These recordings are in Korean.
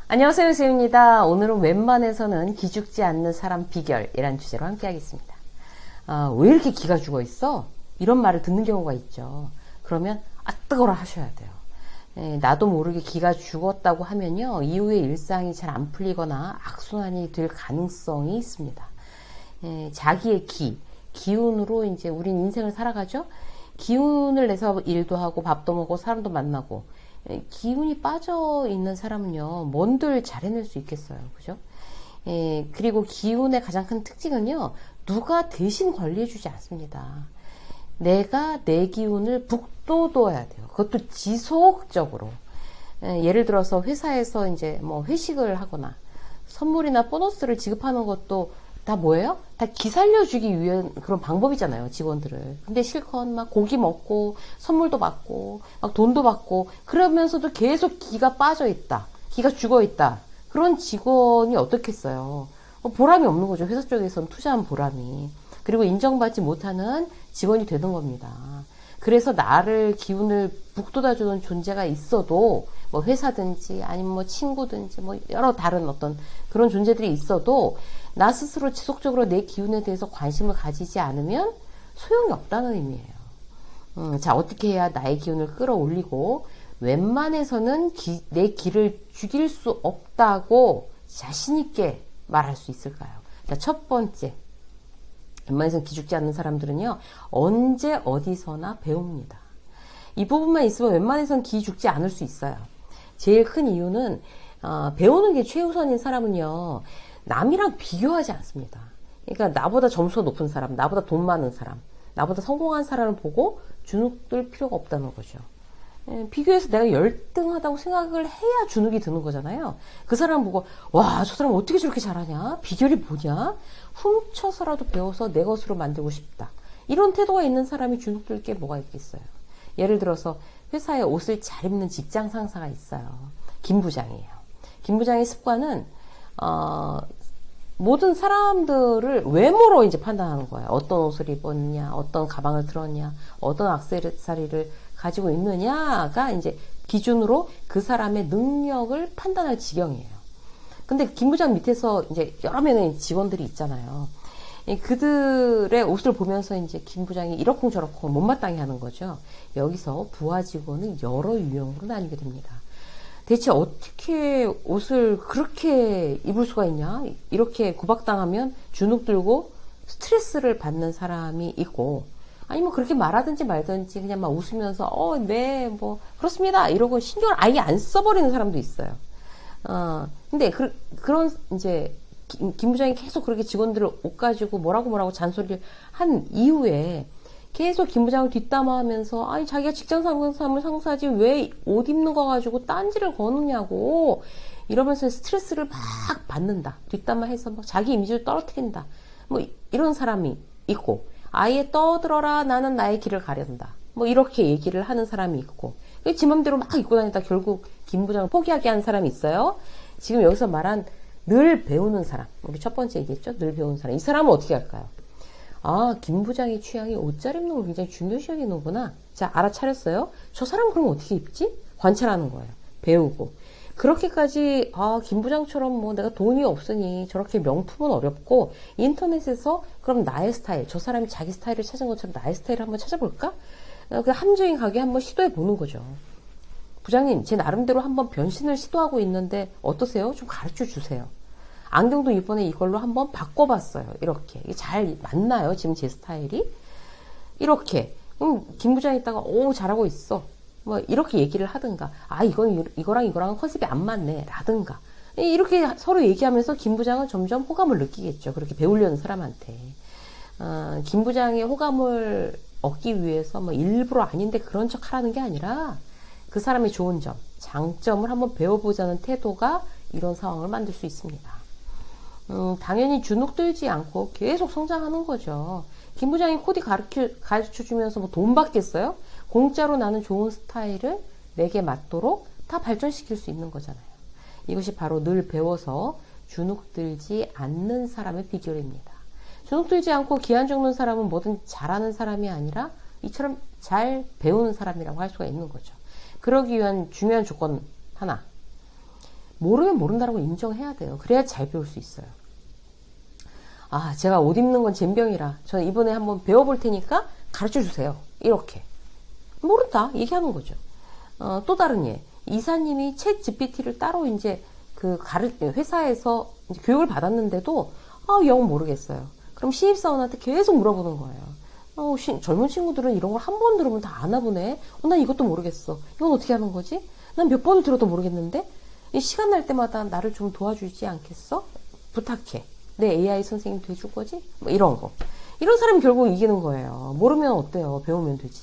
안녕하세요, 쌤입니다. 오늘은 웬만해서는 기죽지 않는 사람 비결이라는 주제로 함께 하겠습니다. 왜 이렇게 기가 죽어 있어? 이런 말을 듣는 경우가 있죠. 그러면 뜨거라 하셔야 돼요. 나도 모르게 기가 죽었다고 하면요, 이후에 일상이 잘 안 풀리거나 악순환이 될 가능성이 있습니다. 자기의 기운으로 이제 우린 인생을 살아가죠. 기운을 내서 일도 하고 밥도 먹고 사람도 만나고, 기운이 빠져 있는 사람은요, 뭔들 잘 해낼 수 있겠어요. 그죠? 그리고 기운의 가장 큰 특징은요, 누가 대신 관리해주지 않습니다. 내가 내 기운을 북돋워야 돼요. 그것도 지속적으로. 예를 들어서 회사에서 이제 뭐 회식을 하거나 선물이나 보너스를 지급하는 것도 다 뭐예요? 다 기 살려주기 위한 그런 방법이잖아요, 직원들을. 근데 실컷 막 고기 먹고, 선물도 받고, 막 돈도 받고, 그러면서도 계속 기가 빠져 있다. 기가 죽어 있다. 그런 직원이 어떻겠어요? 보람이 없는 거죠. 회사 쪽에서는 투자한 보람이. 그리고 인정받지 못하는 직원이 되는 겁니다. 그래서 나를 기운을 북돋아주는 존재가 있어도, 뭐 회사든지 아니면 뭐 친구든지 뭐 여러 다른 어떤 그런 존재들이 있어도 나 스스로 지속적으로 내 기운에 대해서 관심을 가지지 않으면 소용이 없다는 의미예요. 자, 어떻게 해야 나의 기운을 끌어올리고 웬만해서는 내 기를 죽일 수 없다고 자신 있게 말할 수 있을까요? 자, 첫 번째. 웬만해서는 기죽지 않는 사람들은요, 언제 어디서나 배웁니다. 이 부분만 있으면 웬만해서는 기 죽지 않을 수 있어요. 제일 큰 이유는 배우는 게 최우선인 사람은요, 남이랑 비교하지 않습니다. 그러니까 나보다 점수가 높은 사람, 나보다 돈 많은 사람, 나보다 성공한 사람을 보고 주눅들 필요가 없다는 거죠. 비교해서 내가 열등하다고 생각을 해야 주눅이 드는 거잖아요. 그 사람 보고 와, 저 사람 어떻게 저렇게 잘하냐? 비결이 뭐냐? 훔쳐서라도 배워서 내 것으로 만들고 싶다. 이런 태도가 있는 사람이 주눅 들 게 뭐가 있겠어요. 예를 들어서 회사에 옷을 잘 입는 직장 상사가 있어요. 김 부장이에요. 김 부장의 습관은 모든 사람들을 외모로 이제 판단하는 거예요. 어떤 옷을 입었냐, 어떤 가방을 들었냐, 어떤 액세서리를 가지고 있느냐가 이제 기준으로 그 사람의 능력을 판단할 지경이에요. 근데 김 부장 밑에서 이제 여러 명의 직원들이 있잖아요. 그들의 옷을 보면서 이제 김 부장이 이러쿵저러쿵 못마땅해 하는 거죠. 여기서 부하 직원은 여러 유형으로 나뉘게 됩니다. 대체 어떻게 옷을 그렇게 입을 수가 있냐? 이렇게 구박당하면 주눅 들고 스트레스를 받는 사람이 있고, 아니면 그렇게 말하든지 말든지 그냥 막 웃으면서 네, 뭐 그렇습니다 이러고 신경을 아예 안 써버리는 사람도 있어요. 근데 그런 이제 김 부장이 계속 그렇게 직원들을 옷 가지고 뭐라고 잔소리를 한 이후에 계속 김 부장을 뒷담화하면서 아니 자기가 직장 상사지 왜 옷 입는 거 가지고 딴지를 거느냐고 이러면서 스트레스를 막 받는다. 뒷담화해서 막 자기 이미지를 떨어뜨린다. 뭐 이런 사람이 있고, 아예 떠들어라 나는 나의 길을 가련다. 뭐 이렇게 얘기를 하는 사람이 있고, 지 맘대로 막 입고 다니다 결국 김 부장을 포기하게 하는 사람이 있어요. 지금 여기서 말한 늘 배우는 사람, 우리 첫 번째 얘기했죠. 늘 배우는 사람. 이 사람은 어떻게 할까요? 김 부장의 취향이 옷 잘 입는 걸 굉장히 중요시 여기는구나. 자, 알아차렸어요. 저 사람 그럼 어떻게 입지? 관찰하는 거예요. 배우고. 그렇게까지 김 부장처럼 뭐 내가 돈이 없으니 저렇게 명품은 어렵고 인터넷에서 그럼 나의 스타일, 저 사람이 자기 스타일을 찾은 것처럼 나의 스타일을 한번 찾아볼까? 그 함정이 가게 한번 시도해 보는 거죠. 부장님, 제 나름대로 한번 변신을 시도하고 있는데 어떠세요? 좀 가르쳐 주세요. 안경도 이번에 이걸로 한번 바꿔봤어요. 이렇게. 이게 잘 맞나요? 지금 제 스타일이? 이렇게. 김 부장이 있다가, 잘하고 있어. 뭐, 이렇게 얘기를 하든가. 이거랑 컨셉이 안 맞네. 라든가. 이렇게 서로 얘기하면서 김 부장은 점점 호감을 느끼겠죠. 그렇게 배우려는 사람한테. 김 부장의 호감을 얻기 위해서 뭐 일부러 아닌데 그런 척 하라는 게 아니라 그 사람의 좋은 점, 장점을 한번 배워보자는 태도가 이런 상황을 만들 수 있습니다. 당연히 주눅 들지 않고 계속 성장하는 거죠. 김 부장이 코디 가르쳐 주면서 뭐 돈 받겠어요? 공짜로 나는 좋은 스타일을 내게 맞도록 다 발전시킬 수 있는 거잖아요. 이것이 바로 늘 배워서 주눅 들지 않는 사람의 비결입니다. 주눅 들지 않고 기한 죽는 사람은 뭐든 잘하는 사람이 아니라 이처럼 잘 배우는 사람이라고 할 수가 있는 거죠. 그러기 위한 중요한 조건 하나. 모르면 모른다라고 인정해야 돼요. 그래야 잘 배울 수 있어요. 아, 제가 옷 입는 건 젬병이라 저는 이번에 한번 배워볼 테니까 가르쳐 주세요. 이렇게. 모른다. 얘기하는 거죠. 또 다른 예. 이사님이 챗 GPT를 따로 이제 회사에서 이제 교육을 받았는데도, 영 모르겠어요. 그럼 신입사원한테 계속 물어보는 거예요. 젊은 친구들은 이런 걸 한 번 들으면 다 아나 보네. 난 이것도 모르겠어. 이건 어떻게 하는 거지? 난 몇 번을 들어도 모르겠는데? 시간 날 때마다 나를 좀 도와주지 않겠어? 부탁해. 내 AI 선생님 돼줄 거지? 뭐 이런 거. 이런 사람이 결국 이기는 거예요. 모르면 어때요? 배우면 되지.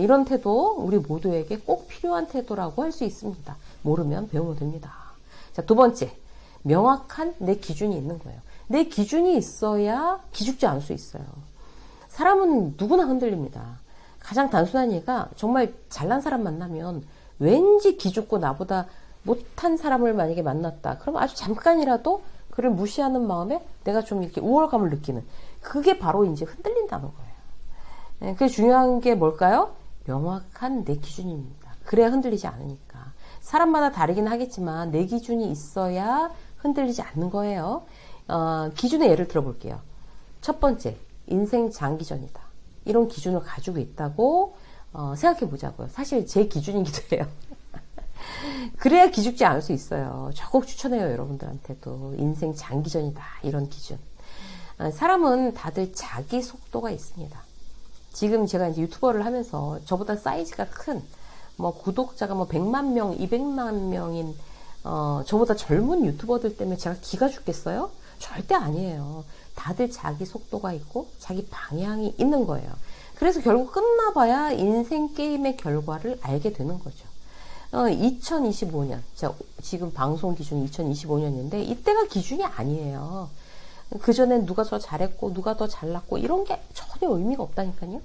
이런 태도 우리 모두에게 꼭 필요한 태도라고 할 수 있습니다. 모르면 배우면 됩니다. 자, 두 번째. 명확한 내 기준이 있는 거예요. 내 기준이 있어야 기죽지 않을 수 있어요. 사람은 누구나 흔들립니다. 가장 단순한 예가 정말 잘난 사람 만나면 왠지 기죽고 나보다 못한 사람을 만약에 만났다. 그럼 아주 잠깐이라도 그를 무시하는 마음에 내가 좀 이렇게 우월감을 느끼는. 그게 바로 이제 흔들린다는 거예요. 그게 중요한 게 뭘까요? 명확한 내 기준입니다. 그래야 흔들리지 않으니까. 사람마다 다르긴 하겠지만 내 기준이 있어야 흔들리지 않는 거예요. 기준의 예를 들어볼게요. 첫 번째, 인생 장기전이다. 이런 기준을 가지고 있다고 생각해 보자고요. 사실 제 기준이기도 해요. 그래야 기죽지 않을 수 있어요. 적극 추천해요. 여러분들한테도. 인생 장기전이다. 이런 기준. 사람은 다들 자기 속도가 있습니다. 지금 제가 이제 유튜버를 하면서 저보다 사이즈가 큰, 구독자가 100만 명, 200만 명인, 저보다 젊은 유튜버들 때문에 제가 기가 죽겠어요? 절대 아니에요. 다들 자기 속도가 있고 자기 방향이 있는 거예요. 그래서 결국 끝나봐야 인생 게임의 결과를 알게 되는 거죠. 2025년, 지금 방송 기준이 2025년인데 이때가 기준이 아니에요. 그전엔 누가 더 잘했고 누가 더 잘났고 이런 게 전혀 의미가 없다니까요.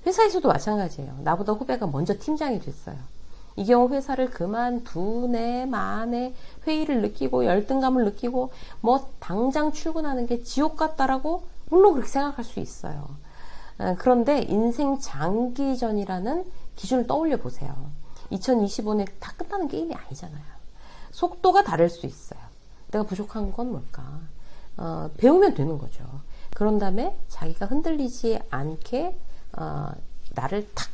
회사에서도 마찬가지예요. 나보다 후배가 먼저 팀장이 됐어요. 이 경우 회사를 그만두네 마네 회의를 느끼고 열등감을 느끼고 당장 출근하는 게 지옥 같다라고 물론 그렇게 생각할 수 있어요. 그런데 인생 장기전이라는 기준을 떠올려 보세요. 2025년 다 끝나는 게임이 아니잖아요. 속도가 다를 수 있어요. 내가 부족한 건 뭘까? 배우면 되는 거죠. 그런 다음에 자기가 흔들리지 않게 나를 탁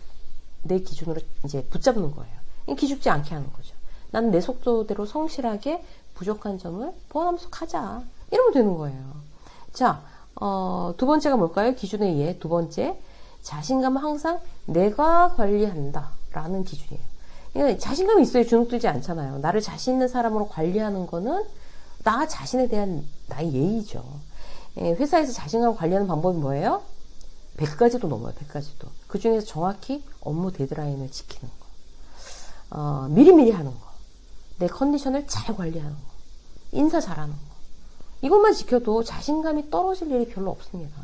내 기준으로 이제 붙잡는 거예요. 기죽지 않게 하는 거죠. 나는 내 속도대로 성실하게 부족한 점을 보완하면서 가자. 이러면 되는 거예요. 자, 두 번째가 뭘까요? 기준의 예. 두 번째, 자신감은 항상 내가 관리한다 라는 기준이에요. 자신감이 있어야 주눅 들지 않잖아요. 나를 자신 있는 사람으로 관리하는 거는 나 자신에 대한 나의 예의죠. 회사에서 자신감 관리하는 방법이 뭐예요? 100가지도 넘어요. 100가지도. 그 중에서 정확히 업무 데드라인을 지키는 거. 미리미리 하는 거. 내 컨디션을 잘 관리하는 거. 인사 잘하는 거. 이것만 지켜도 자신감이 떨어질 일이 별로 없습니다.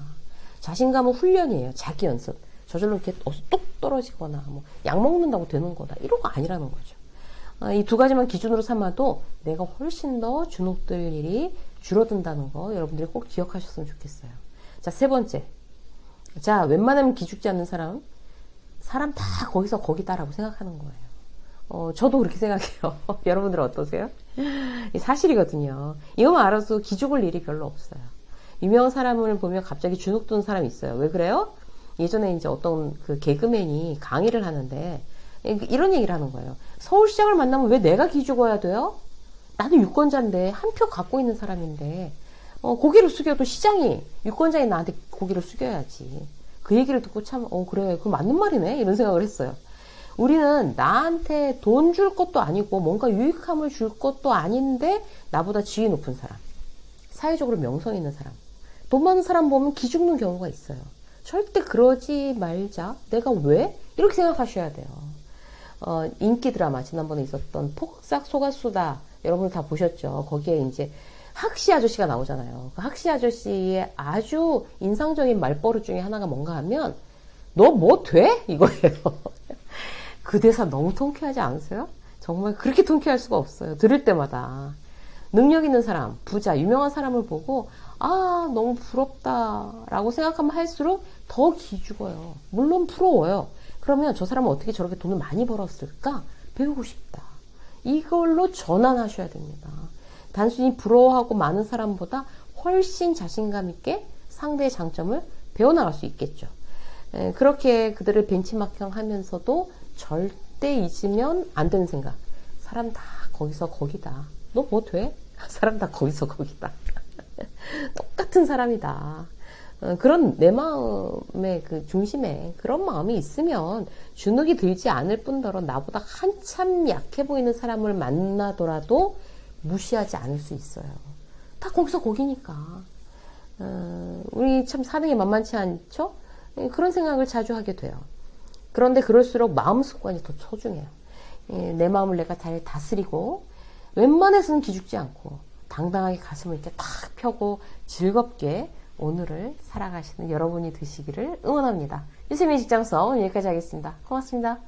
자신감은 훈련이에요. 자기 연습. 저절로 이렇게 뚝 떨어지거나 약 먹는다고 되는 거다. 이런 거 아니라는 거죠. 이 두 가지만 기준으로 삼아도 내가 훨씬 더 주눅들 일이 줄어든다는 거 여러분들이 꼭 기억하셨으면 좋겠어요. 자, 세 번째. 자, 웬만하면 기죽지 않는 사람 다 거기서 거기다라고 생각하는 거예요. 저도 그렇게 생각해요. 여러분들은 어떠세요? 사실이거든요. 이거만 알아도 기죽을 일이 별로 없어요. 유명한 사람을 보면 갑자기 주눅 드는 사람이 있어요. 왜 그래요? 예전에 이제 어떤 그 개그맨이 강의를 하는데 이런 얘기를 하는 거예요. 서울시장을 만나면 왜 내가 기죽어야 돼요? 나는 유권자인데 한 표 갖고 있는 사람인데 고개를 숙여도 시장이 유권자인 나한테 고개를 숙여야지. 그 얘기를 듣고 참 그래 그거 맞는 말이네 이런 생각을 했어요. 우리는 나한테 돈 줄 것도 아니고 뭔가 유익함을 줄 것도 아닌데 나보다 지위 높은 사람, 사회적으로 명성 있는 사람, 돈 많은 사람 보면 기죽는 경우가 있어요. 절대 그러지 말자. 내가 왜? 이렇게 생각하셔야 돼요. 인기 드라마 지난번에 있었던 폭삭 속았수다 여러분 다 보셨죠? 거기에 이제 학시 아저씨가 나오잖아요. 그 학시 아저씨의 아주 인상적인 말버릇 중에 하나가 뭔가 하면 너 뭐 돼? 이거예요. 그 대사 너무 통쾌하지 않으세요? 정말 그렇게 통쾌할 수가 없어요. 들을 때마다. 능력 있는 사람, 부자, 유명한 사람을 보고 너무 부럽다라고 생각하면 할수록 더 기죽어요. 물론 부러워요. 그러면 저 사람은 어떻게 저렇게 돈을 많이 벌었을까? 배우고 싶다. 이걸로 전환하셔야 됩니다. 단순히 부러워하고 많은 사람보다 훨씬 자신감 있게 상대의 장점을 배워나갈 수 있겠죠. 그렇게 그들을 벤치마킹 하면서도 절대 잊으면 안 되는 생각. 사람 다 거기서 거기다. 너 뭐 돼? 사람 다 거기서 거기다. 똑같은 사람이다. 그런 내 마음의 그 중심에 그런 마음이 있으면 주눅이 들지 않을 뿐더러 나보다 한참 약해 보이는 사람을 만나더라도 무시하지 않을 수 있어요. 다 거기서 거기니까. 우리 참 사는 게 만만치 않죠? 그런 생각을 자주 하게 돼요. 그런데 그럴수록 마음 습관이 더 소중해요. 내 마음을 내가 잘 다스리고 웬만해서는 기죽지 않고 당당하게 가슴을 이렇게 탁 펴고 즐겁게 오늘을 살아가시는 여러분이 되시기를 응원합니다. 유세민의 직장서 오늘 여기까지 하겠습니다. 고맙습니다.